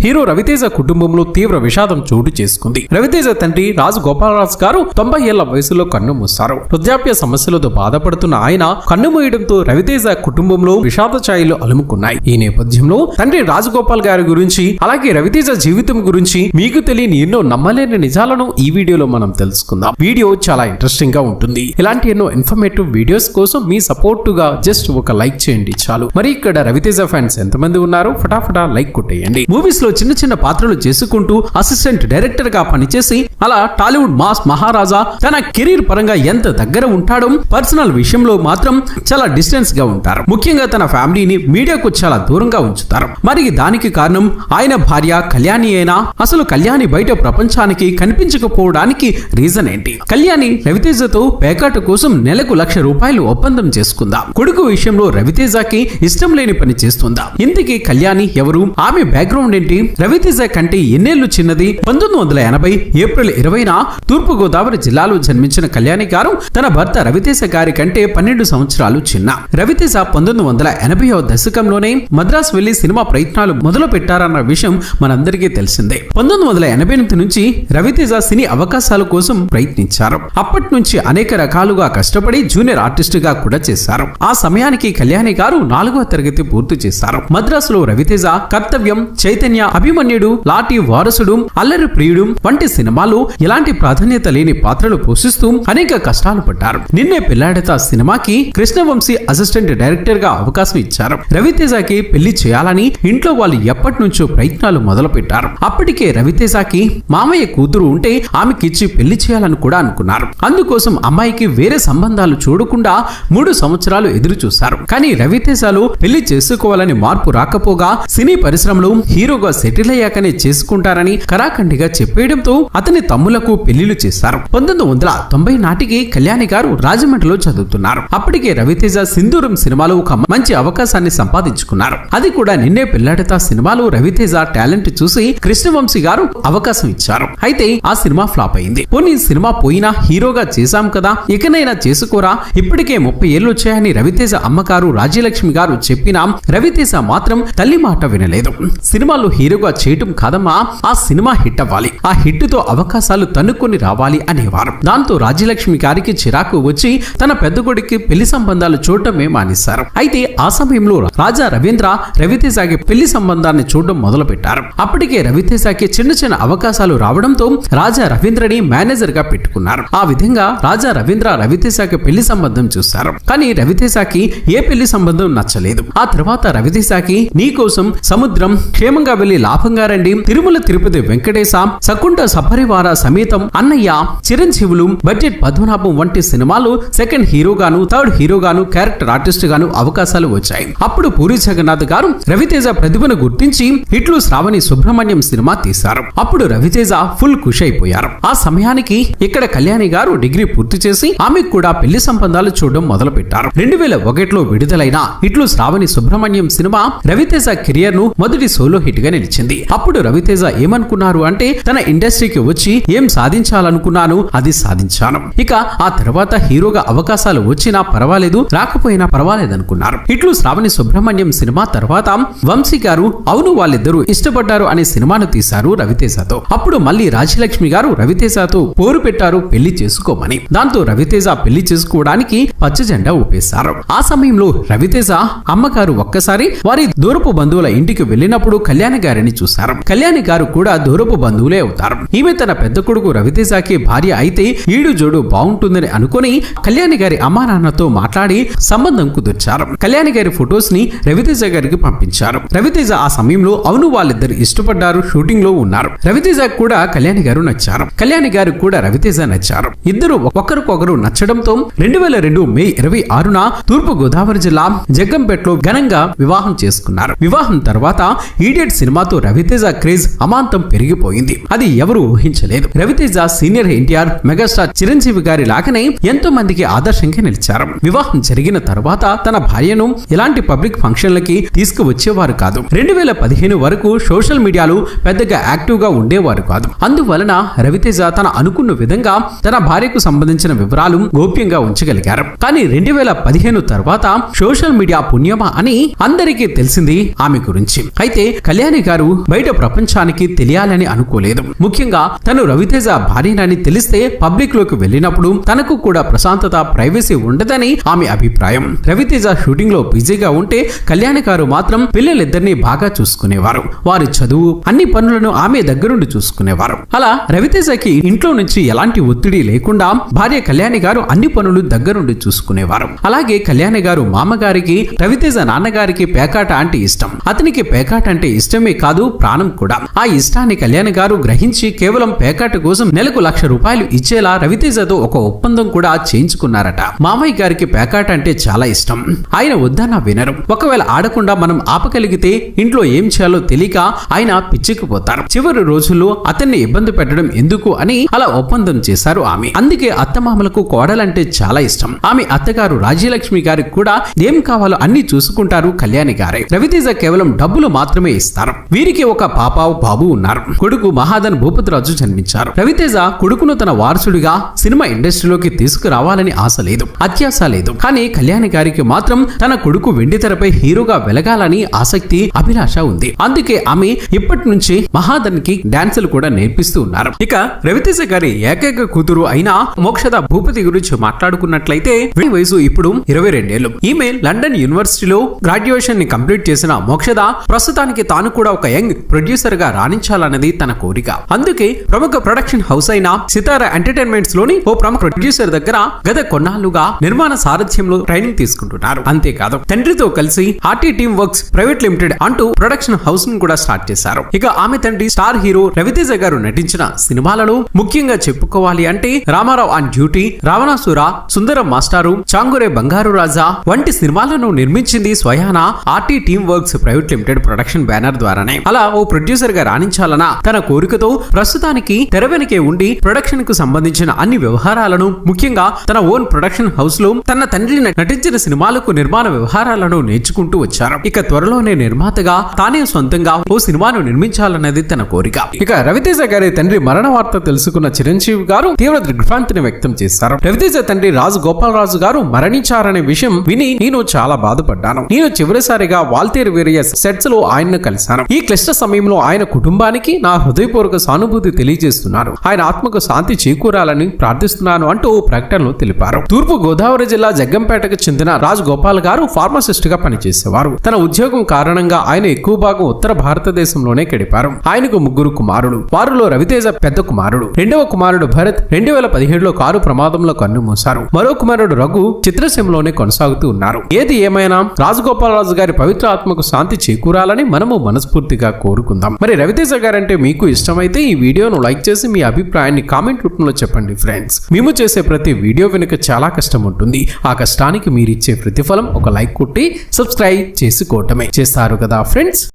Hero Raviteja కుటుంబంలో తీవ్ర విషాదం చోటు చేసుకుంది. రవితేజ తండ్రి రాజు గోపాలరాజు గారు 90 ఏళ్ల వయసులో కన్నుమూశారు. వృద్ధాప్య సమస్యలతో బాధపడుతున్న ఆయన కన్నుమూయడంతో రవితేజ కుటుంబంలో విషాద ఛాయలు అలుముకున్నాయి. ఈ నేపథ్యంలో తండ్రి రాజగోపాల్ గారి గురించి అలాగే రవితేజ జీవితం గురించి మీకు తెలియని ఎన్నో నమ్మలేని నిజాలను ఈ వీడియోలో మనం తెలుసుకుందాం. వీడియో చాలా ఇంట్రెస్టింగ్ గా ఉంటుంది. ఇలాంటి ఎన్నో ఇన్ఫర్మేటివ్ వీడియోస్ కోసం మీ సపోర్ట్ గా జస్ట్ ఒక లైక్ చేయండి చాలు. మరి ఇక్కడ రవితేజ ఫ్యాన్స్ ఎంతమంది ఉన్నారో ఫటాఫటా లైక్ కొట్టేయండి. మూవీస్ లో చిన్న చిన్న పాత్రలు చేసుకుంటూ అసిస్టెంట్ డైరెక్టర్ గా పనిచేసి అలా టాలీవుడ్ మాస్ మహారాజా తన కెరీర్ పరంగా ఎంత దగ్గర ఉంటాడో పర్సనల్ విషయంలో మాత్రం చాలా డిస్టెన్స్ గా ఉంటారు. ముఖ్యంగా తన ఫ్యామిలీని మీడియాకు చాలా దూరంగా ఉంచుతారు. మరి దానికి కారణం ఆయన భార్య కళ్యాణి అయినా అసలు కళ్యాణి బయట ప్రపంచానికి కనిపించకపోవడానికి రీజన్ ఏంటి? కళ్యాణి రవితేజతో పేకాట కోసం నెలకు ₹1,00,000 ఒప్పందం చేసుకుందా? కొడుకు విషయంలో రవితేజకి ఇష్టం లేని పని చేస్తుందా? ఇంతకీ కళ్యాణి ఎవరు? ఆమె బ్యాక్గ్రౌండ్ ఏంటి? రవితేజ కంటే ఎన్నేళ్లు చిన్నది? 1980 ఏప్రిల్ 20న తూర్పు గోదావరి జిల్లాలో జన్మించిన కళ్యాణి గారు తన భర్త రవితేజ గారి కంటే 12 సంవత్సరాలు చిన్న. రవితేజ 1980వ దశకంలోనే మద్రాసు వెళ్లి సినిమా ప్రయత్నాలు మొదలు పెట్టారన్న విషయం మనందరికీ తెలిసిందే. 1988 నుంచి రవితేజ సినీ అవకాశాల కోసం ప్రయత్నించారు. అప్పటి నుంచి అనేక రకాలుగా కష్టపడి జూనియర్ ఆర్టిస్ట్ గా కూడా చేశారు. ఆ సమయానికి కళ్యాణి గారు 4వ తరగతి పూర్తి చేశారు. మద్రాసులో రవితేజ కర్తవ్యం, చైతన్య, అభిమన్యుడు, లాటి వారసుడు, అల్లరి ప్రియుడు వంటి సినిమాలు ఎలాంటి ప్రాధాన్యత లేని పాత్రలు పోషిస్తూ అనేక కష్టాలు పడ్డారు. నిన్నే పెళ్లాడతా సినిమాకి కృష్ణవంశీ అసిస్టెంట్ డైరెక్టర్ గా అవకాశం ఇచ్చారు. రవితేజకి పెళ్లి చేయాలని ఇంట్లో వాళ్ళు ఎప్పటి నుంచో ప్రయత్నాలు మొదలు పెట్టారు. అప్పటికే రవితేజకి మామయ్య కూతురు ఉంటే ఆమెకిచ్చి పెళ్లి చేయాలని కూడా అనుకున్నారు. అందుకోసం అమ్మాయికి వేరే సంబంధాలు చూడకుండా 3 సంవత్సరాలు ఎదురు చూశారు. కానీ రవితేజలో పెళ్లి చేసుకోవాలని మార్పు రాకపోగా సినీ పరిశ్రమలో హీరోగా సెటిల్ అయ్యాకనే చేసుకుంటారని కరాఖండిగా చెప్పేయడంతో అతని తమ్ములకు పెళ్లిళ్లు చేశారు. 1990 నాటికి కళ్యాణి గారు రాజమండ్రిలో చదువుతున్నారు. అప్పటికే రవితేజ సింధూరం సినిమాలో ఒక మంచి అవకాశాన్ని సంపాదించుకున్నారు. అది కూడా నిన్నే పెళ్లాడతా సినిమాలో రవితేజ టాలెంట్ చూసి కృష్ణవంశీ గారు అవకాశం ఇచ్చారు. అయితే ఆ సినిమా ఫ్లాప్ అయింది. పోనీ సినిమా పోయినా హీరోగా చేశాం కదా, ఇకనైనా చేసుకోరా, ఇప్పటికే 30 ఏళ్ళు వచ్చాయని రవితేజ అమ్మగారు రాజ్యలక్ష్మి గారు చెప్పినా రవితేజ మాత్రం తల్లి మాట వినలేదు. సినిమాలో హీరోగా చేయటం కాదమ్మా, ఆ సినిమా హిట్ అవ్వాలి, ఆ హిట్ తో అవకాశాలు తన్నుకొని రావాలి అనేవారు. దాంతో రాజ్యలక్ష్మి గారికి చిరాకు వచ్చి తన పెద్ద కొడుకు పెళ్లి సంబంధాలు చూడటమే మానేశారు. అయితే ఆ సమయంలో రాజా రవీంద్ర రవితేజకి పెళ్లి సంబంధాన్ని చూడడం మొదలు పెట్టారు. అప్పటికే రవితేజకి చిన్న చిన్న అవకాశాలు రావడంతో రాజా రవీంద్రని మేనేజర్ గా పెట్టుకున్నారు. ఆ విధంగా రాజా రవీంద్ర రవితేజకి పెళ్లి సంబంధం చూశారు. కానీ రవితేజకి ఏ పెళ్లి సంబంధం నచ్చలేదు. ఆ తర్వాత రవితేజకి నీ కోసం సముద్రం, క్షేమంగా వెళ్లి లాభంగా రండి, తిరుమల తిరుపతి వెంకటేశ, సకుంఠ సపరివార సమేతం, అన్నయ్య, చిరంజీవులు, బడ్జెట్ పద్మనాభం వంటి సినిమాలు సెకండ్ హీరోగాను, థర్డ్ హీరోగాను, క్యారెక్టర్ ఆర్టిస్ట్ గాను అవకాశాలు వచ్చాయి. అప్పుడు పూరి జగన్నాథ్ గారు రవితేజ ప్రతిభను గుర్తించి హిట్లు శ్రావణి సుబ్రహ్మణ్యం సినిమా తీశారు. అప్పుడు రవితేజ ఫుల్ ఖుషి అయిపోయారు. ఆ సమయానికి ఇక్కడ కళ్యాణి గారు డిగ్రీ పూర్తి చేసి ఆమెకు కూడా పెళ్లి సంబంధాలు చూడడం మొదలు పెట్టారు. 2001లో విడుదలైన హిట్లు శ్రావణి సుబ్రహ్మణ్యం సినిమా రవితేజ కెరియర్ ను మొదటి సోలో హిట్ గా నిలిచింది. అప్పుడు రవితేజ ఏమనుకున్నారు అంటే, తన ఇండస్ట్రీకి వచ్చి ఏం సాధించాలనుకున్నాను అది సాధించాను, ఇక ఆ తర్వాత హీరోగా అవకాశాలు వచ్చినా పర్వాలేదు, రాకపోయినా పర్వాలేదనుకున్నారు. ఇట్లు శ్రావణి సుబ్రహ్మణ్యం సినిమా తర్వాత వంశీ గారు అవును వాళ్ళిద్దరూ ఇష్టపడ్డారు అనే సినిమాను తీశారు రవితేజతో. అప్పుడు మళ్ళీ రాజ్యలక్ష్మి గారు రవితేజతో పోరు పెట్టారు పెళ్లి చేసుకోమని. దాంతో రవితేజ పెళ్లి చేసుకోవడానికి పచ్చ జెండా ఊపేశారు. ఆ సమయంలో రవితేజ అమ్మగారు ఒక్కసారి వారి దూరపు బంధువుల ఇంటికి వెళ్ళినప్పుడు కళ్యాణి గారిని చూశారు. కళ్యాణి గారు కూడా దూరపు బంధువులే అవుతారు. ఈమె తన పెద్ద కొడుకు రవితేజకి భార్య అయితే ఈడు జోడు బాగుంటుందని అనుకుని కళ్యాణి గారి అమ్మా నాన్నతో మాట్లాడి సంబంధం కుదిర్చారు. కళ్యాణి గారి ఫొటోస్ ని రవితేజ గారికి పంపించారు. రవితేజ ఆ సమయంలో అవును వాళ్ళిద్దరు ఇష్టపడ్డారు, షూటింగ్ లో ఉన్నారు. రవితేజ కూడా కళ్యాణి గారు నచ్చారు. కళ్యాణి గారు కూడా రవితేజ నచ్చారు. ఇద్దరు ఒకరికొకరు నచ్చడంతో 2002 మే 26న తూర్పు గోదావరి జిల్లా జగ్గంపేటలో ఘనంగా వివాహం చేసుకున్నారు. వివాహం తర్వాత ఈడియట్ సినిమాతో రవితేజ క్రేజ్ అమాంతం పెరిగిపోయింది. అది ఎవరు ఊహించలేదు. రవితేజ సీనియర్ ఎన్టీఆర్, మెగాస్టార్ చిరంజీవి గారి లాగానే ఎంతో మందికి ఆదర్శంగా నిలిచారు. వివాహం జరిగిన తర్వాత తన భార్యను ఎలాంటి పబ్లిక్ ఫంక్షన్లకి తీసుకువచ్చేవారు కాదు. 2015 వరకు సోషల్ మీడియాలో పెద్దగా యాక్టివ్ గా ఉండేవారు కాదు. అందువలన రవితేజ తన అనుకున్న విధంగా తన భార్యకు సంబంధించిన వివరాలు గోప్యంగా ఉంచగలిగారు. కానీ 2015 తర్వాత సోషల్ మీడియా పుణ్యమా అని అందరికీ తెలిసింది ఆమె గురించి. అయితే కళ్యాణి గారు బయట ప్రపంచానికి తెలియాలని అనుకోలేదు. ముఖ్యంగా తను రవితేజ భార్యనని తెలిస్తే పబ్లిక్ లోకి వెళ్ళినప్పుడు తనకు కూడా ప్రశాంతత, ప్రైవసీ ఉండదని ఆమె అభిప్రాయం. రవితేజ షూటింగ్ లో బిజీగా ఉంటే కళ్యాణి గారు మాత్రం పిల్లలిద్దరినీ బాగా చూసుకునేవారు. వారి చదువు, అన్ని పనులను ఆమె దగ్గరుండి చూసుకునేవారు. అలా రవితేజకి ఇంట్లో నుంచి ఎలాంటి ఒత్తిడి లేకుండా భార్య కళ్యాణి గారు అన్ని పనులు దగ్గరుండి చూసుకునేవారు. అలాగే కళ్యాణి గారు మామగారికి, రవితేజ నాన్నగారికి పేకాట అంటే ఇష్టం. అతనికి పేకాట అంటే ఇష్టమే కాదు, ప్రాణం కూడా. ఆ ఇష్టాన్ని కళ్యాణి గారు గ్రహించి కేవలం పేకాట కోసం నెలకు ₹1,00,000 ఇచ్చేలా రవితేజతో ఒక ఒప్పందం కూడా చేయించుకున్నారట. మామయ్య గారికి పేకాట అంటే చాలా ఇష్టం. ఆయన వద్దన్నా వినరు. ఒకవేళ ఆడకుండా మనం ఆపగలిగితే ఇంట్లో ఏం చేయాలో తెలియక ఆయన పిచ్చికిపోతారు. చివరి రోజుల్లో అతన్ని ఇబ్బంది పెట్టడం ఎందుకు అని అలా ఒప్పందం చేశారు ఆమె. అందుకే అత్తమామలకు కోడలంటే చాలా ఇష్టం. ఆమె అత్తగారు రాజ్యలక్ష్మి గారికి కూడా ఏం కావాలో అన్ని చూసుకుంటారు కళ్యాణి గారే. రవితేజ కేవలం డబ్బులు మాత్రమే ఇస్తారు. వీరికి ఒక పాప, బాబు ఉన్నారు. కొడుకు మహాదన్ భూపతిరాజు జన్మించారు. రవితేజ కొడుకును తన వారసుడిగా సినిమా ఇండస్ట్రీలోకి తీసుకురావాలని ఆశ లేదు, అత్యాశ లేదు. కానీ కళ్యాణి గారికి మాత్రం తన కొడుకు వెండితెరపై హీరోగా వెలగాలని ఆసక్తి, అభిలాష ఉంది. అందుకే ఆమె ఇప్పటి నుంచి మహాదన్ కి డాన్సులు కూడా నేర్పిస్తూ ఉన్నారు. ఇక రవితేజ గారి ఏకైక కూతురు అయిన మోక్షద భూపతి గురించి మాట్లాడుకున్నట్లయితే వయసు ఇప్పుడు 22 ఏళ్లు. ఈమె లండన్ యూనివర్సిటీలో గ్రాడ్యుయేషన్ ని కంప్లీట్ చేసిన మోక్షద ప్రస్తుతానికి తాను కూడా ఒక యంగ్ ప్రొడ్యూసర్ గా రాణించాలన్నది తన కోరిక. అందుకే ప్రముఖ ప్రొడక్షన్ హౌస్ అయిన సితారా ఎంటర్టైన్మెంట్స్ లోని ఓ ప్రముఖ ప్రొడ్యూసర్ దగ్గర గత కొన్నాళ్లుగా నిర్మాణ సారథ్యంలో ట్రైనింగ్ తీసుకుంటున్నారు. అంతేకాదు తండ్రితో కలిసి RT team works private limited అంటూ ప్రొడక్షన్ హౌస్ ను కూడా స్టార్ట్ చేశారు. ఇక ఆమె తండ్రి స్టార్ హీరో రవితేజ గారు నటించిన సినిమాలలో ముఖ్యంగా చెప్పుకోవాలి అంటే రామారావు ఆన్ డ్యూటీ, రావణాసుర, సుందరం మాస్టారు, చాంగురే బంగారు రాజా వంటి సినిమాలను నిర్మించింది స్వయాన RT team works private limited production banner ద్వారానే. అలా ఓ ప్రొడ్యూసర్ గా రాణించాలన్న తన కోరికతో ప్రస్తుతానికి తెర వెనకే ఉండి ప్రొడక్షన్ కు సంబంధించిన అన్ని వ్యవహారాలను, ముఖ్యంగా తన ఓన్ ప్రొడక్షన్ హౌస్ లో తన తండ్రి నటించిన సినిమాలకు నిర్మాణ వ్యవహారాలను నేర్చుకుంటూ వచ్చారు. ఇక త్వరలోనే నిర్మాతగా తానే సొంతంగా ఓ సినిమాను నిర్మించాలన్నది తన కోరిక. ఇక రవితేజ గారి తండ్రి మరణ వార్త తెలుసుకున్న చిరంజీవి గారు తీవ్ర దిగ్భ్రాంతిని వ్యక్తం చేశారు. రవితేజ తండ్రి రాజు గోపాలరాజు గారు మరణించారనే విషయం విని నేను చాలా బాధపడ్డాను. నేను చివరిసారిగా వాల్తేరు వీరయ్య సెట్స్ లో ఆయన్ను కలిశాను. ఈ క్లిష్ట సమయంలో ఆయన కుటుంబానికి నా హృదయపూర్వక సానుభూతి తెలియజేస్తున్నాను. ఆయన ఆత్మకు శాంతి చేకూరాలని ప్రార్థిస్తున్నాను అంటూ ప్రకటనలో తెలిపారు. తూర్పు గోదావరి జిల్లా జగ్గంపేటకు చెందిన రాజు గోపాల్ గారు ఫార్మసిస్ట్ గా పనిచేసేవారు. తన ఉద్యోగం కారణంగా ఆయన ఎక్కువ భాగం ఉత్తర భారతదేశంలోనే గడిపారు. ఆయనకు 3 కుమారులు. వారిలో రవితేజ పెద్ద కుమారుడు. రెండవ కుమారుడు భరత్ 2017లో కారు ప్రమాదంలో కన్నుమూశారు. మరో కుమారుడు రఘు చిత్రసీమలోనే కొనసాగుతూ ఉన్నారు. ఏది ఏమైనా రాజగోపాలరాజు గారి పవిత్ర ఆత్మకు శాంతి చేకూరాలని మనము మనస్ఫూర్తిగా కోరుకుందాం. మరి రవితేజ గారంటే మీకు ఇష్టమైతే ఈ వీడియోను లైక్ చేసి మీ అభిప్రాయాన్ని కామెంట్ రూపంలో చెప్పండి ఫ్రెండ్స్. మేము చేసే ప్రతి వీడియో వెనుక చాలా కష్టం ఉంటుంది. ఆ కష్టానికి మీరిచ్చే ప్రతిఫలం ఒక లైక్ కొట్టి సబ్స్క్రైబ్ చేసుకోవటమే. చేస్తారు కదా ఫ్రెండ్స్.